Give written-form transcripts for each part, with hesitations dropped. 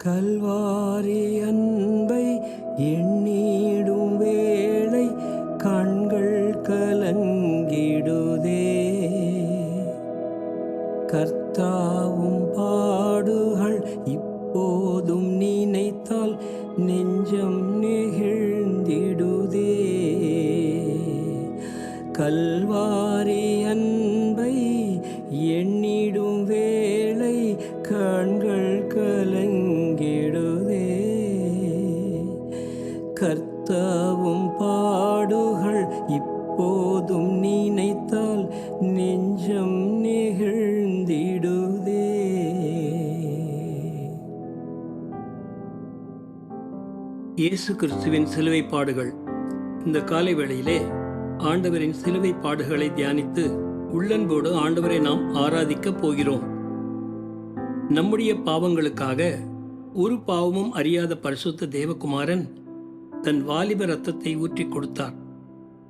கல்வாரி அன்பை எண்ணிடும் வேளை கண்கள் கலங்கிடுதே. கர்த்தாவும் பாடுகள் இப்போதும் நினைத்தால் நெஞ்சம் நெகிழ்ந்திடுதே. கல்வாரி அன்பை எண்ணிடும் வேளை கண்கள் கலங்கிடுதே. கர்த்தாவும் பாடுகள் இப்போதும் நினைத்தால் நெஞ்சம் நெகிழ்ந்திடுதே. இயேசு கிறிஸ்துவின் சிலுவை பாடுகள். இந்த காலை வேளையிலே ஆண்டவரின் சிலுவை பாடுகளை தியானித்து உள்ளன்போடு ஆண்டவரை நாம் ஆராதிக்கப் போகிறோம். நம்முடைய பாவங்களுக்காக ஒரு பாவமும் அறியாத பரிசுத்த தேவகுமாரன் தன் வாலிப ரத்தத்தை ஊற்றி கொடுத்தார்.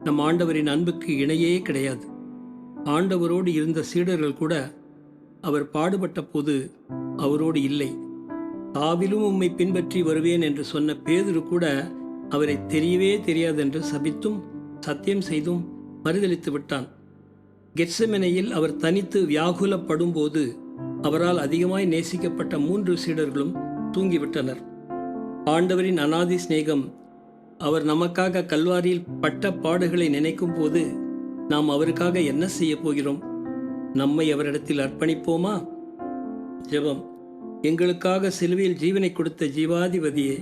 நம் ஆண்டவரின் அன்புக்கு இணையே கிடையாது. ஆண்டவரோடு இருந்த சீடர்கள் கூட அவர் பாடுபட்ட போது அவரோடு இல்லை. தாவிலும் உம்மை பின்பற்றி வருவேன் என்று சொன்ன பேதுரு கூட அவரை தெரியவே தெரியாதென்று சபித்தும் சத்தியம் செய்தும் மறுதலித்து விட்டான். கெத்செமனேயில் அவர் தனித்து வியாகுலப்படும் போது அவரால் அதிகமாய் நேசிக்கப்பட்ட 3 சீடர்களும் தூங்கிவிட்டனர். ஆண்டவரின் அநாதி சிநேகம், அவர் நமக்காக கல்வாரியில் பட்ட பாடுகளை நினைக்கும் போது நாம் அவருக்காக என்ன செய்ய போகிறோம்? நம்மை அவரிடத்தில் அர்ப்பணிப்போமா? ஜெபம். எங்களுக்காக சிலுவையில் ஜீவனை கொடுத்த ஜீவாதிபதியே,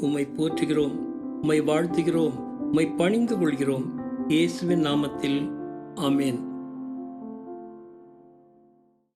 உம்மை போற்றுகிறோம், உம்மை வாழ்த்துகிறோம், உம்மை பணிந்து கொள்கிறோம். இயேசுவின் நாமத்தில் ஆமென்.